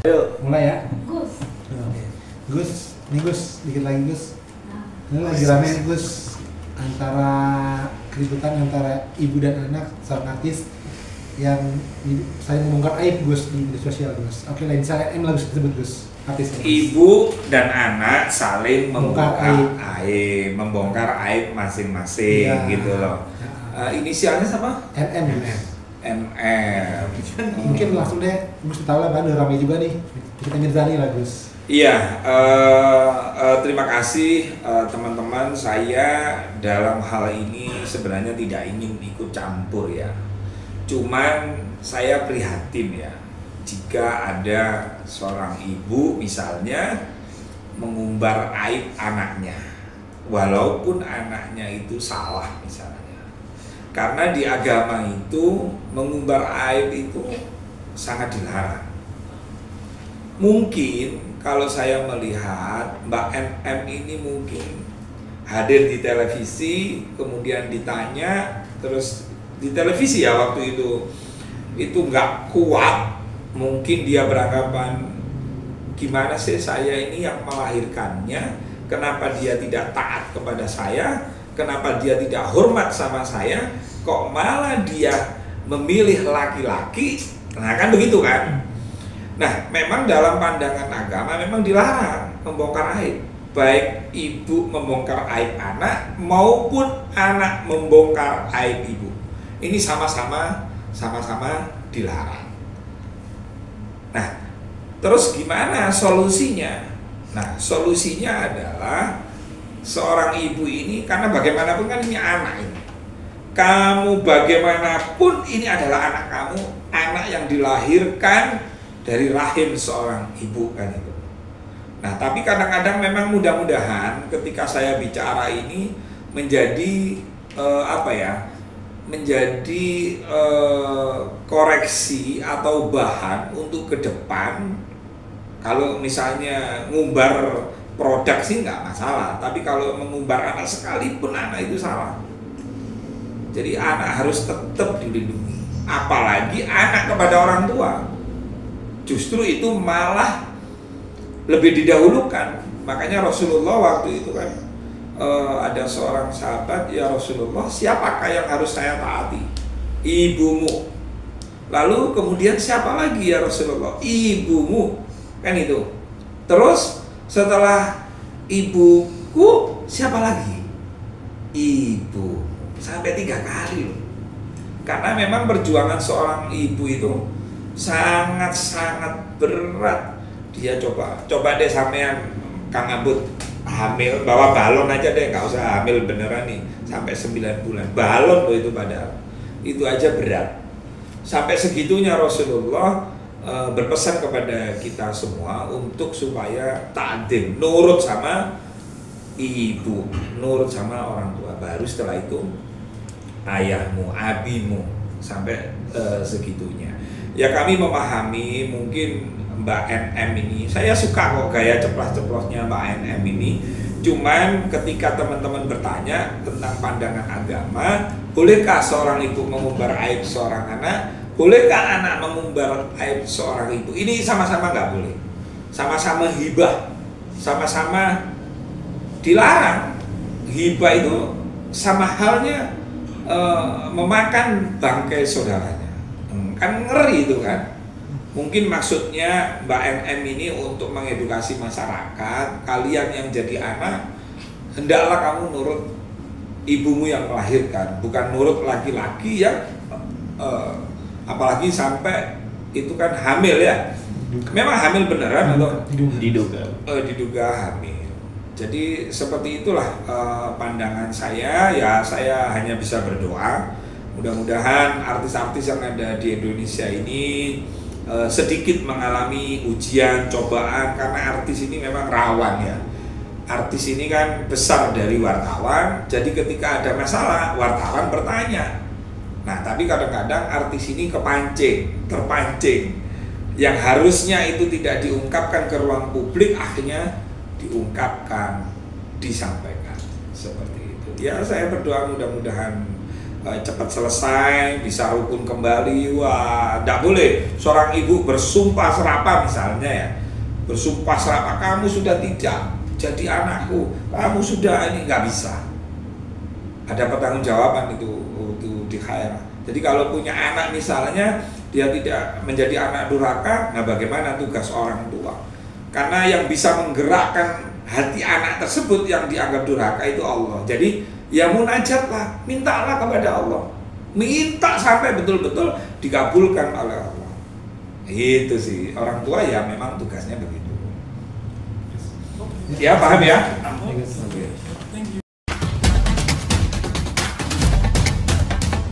Yuk. Mulai ya. Gus. Oke. Gus, nih Gus, dikit lagi Gus. Ini lagi rame nih, Gus, antara keributan antara ibu dan anak seorang artis yang saya membongkar aib Gus di media sosial Gus. Oke, lain saya M lah Gus disebut Gus. Artis Gus. Ibu dan anak saling Membongkar membongkar aib masing-masing Iya. gitu loh. Inisialnya sama? MM. MM. Mungkin langsung deh, Gus tahu lah kan udah ramai juga nih. Kita Mirzani lah Gus. Iya, terima kasih teman-teman. Saya dalam hal ini sebenarnya tidak ingin ikut campur ya. Cuman saya prihatin ya, jika ada seorang ibu misalnya mengumbar aib anaknya, walaupun anaknya itu salah misalnya. Karena di agama itu mengumbar aib itu sangat dilarang. Mungkin kalau saya melihat Mbak MM ini mungkin hadir di televisi, kemudian ditanya, terus di televisi ya waktu itu nggak kuat, mungkin dia beranggapan gimana sih saya ini yang melahirkannya, kenapa dia tidak taat kepada saya, kenapa dia tidak hormat sama saya, kok malah dia memilih laki-laki. Nah kan begitu kan. Nah, memang dalam pandangan agama memang dilarang membongkar aib. Baik ibu membongkar aib anak maupun anak membongkar aib ibu. Ini sama-sama dilarang. Nah, terus gimana solusinya? Nah, solusinya adalah seorang ibu ini, karena bagaimanapun kan ini anak ini. Kamu bagaimanapun ini adalah anak kamu, anak yang dilahirkan dari rahim seorang ibu kan itu. Nah, tapi kadang-kadang memang mudah-mudahan ketika saya bicara ini menjadi menjadi koreksi atau bahan untuk ke depan. Kalau misalnya ngumbar produk sih nggak masalah, tapi kalau mengumbar anak sekalipun anak itu salah. Jadi anak harus tetap dilindungi, apalagi anak kepada orang tua. Justru itu malah lebih didahulukan. Makanya Rasulullah waktu itu kan ada seorang sahabat, ya Rasulullah, siapakah yang harus saya taati? Ibumu. Lalu kemudian siapa lagi ya Rasulullah? Ibumu. Kan itu. Terus setelah ibuku siapa lagi? Ibu. Sampai 3 kali loh. Karena memang perjuangan seorang ibu itu sangat-sangat berat. Dia coba deh sampean Kang Abud hamil, bawa balon aja deh, nggak usah hamil beneran nih sampai 9 bulan. Balon loh itu padahal. Itu aja berat. Sampai segitunya Rasulullah berpesan kepada kita semua untuk supaya ta'dzim, nurut sama ibu, nurut sama orang tua. Baru setelah itu ayahmu, abimu, sampai segitunya. Ya kami memahami mungkin Mbak NM ini, saya suka kok gaya ceplas-ceplosnya Mbak NM ini. Cuman ketika teman-teman bertanya tentang pandangan agama, bolehkah seorang ibu mengumbar aib seorang anak? Bolehkah anak mengumbar aib seorang ibu? Ini sama-sama nggak boleh. Sama-sama hibah, sama-sama dilarang. Hibah itu sama halnya memakan bangkai saudaranya. Kan ngeri itu kan. Mungkin maksudnya Mbak MM ini untuk mengedukasi masyarakat, kalian yang jadi anak, hendaklah kamu nurut ibumu yang melahirkan, bukan nurut laki-laki yang apalagi sampai itu kan hamil ya. Memang hamil beneran atau diduga hamil. Jadi seperti itulah pandangan saya. Ya saya hanya bisa berdoa. Mudah-mudahan artis-artis yang ada di Indonesia ini sedikit mengalami ujian, cobaan, karena artis ini memang rawan ya. Artis ini kan besar dari wartawan, jadi ketika ada masalah, wartawan bertanya. Nah, tapi kadang-kadang artis ini terpancing. Yang harusnya itu tidak diungkapkan ke ruang publik, akhirnya diungkapkan, disampaikan. Seperti itu. Ya, saya berdoa mudah-mudahan cepat selesai, bisa rukun kembali. Wah, tidak boleh seorang ibu bersumpah serapah misalnya ya, bersumpah serapah, kamu sudah tidak jadi anakku, kamu sudah ini, nggak bisa. Ada pertanggungjawaban itu di akhirat. Jadi kalau punya anak misalnya dia tidak menjadi anak durhaka, nah bagaimana tugas orang tua? Karena yang bisa menggerakkan hati anak tersebut yang dianggap durhaka itu Allah. Jadi ya munajatlah, mintalah kepada Allah, minta sampai betul-betul dikabulkan oleh Allah. Itu sih orang tua ya, memang tugasnya begitu. Ya paham ya? Yes.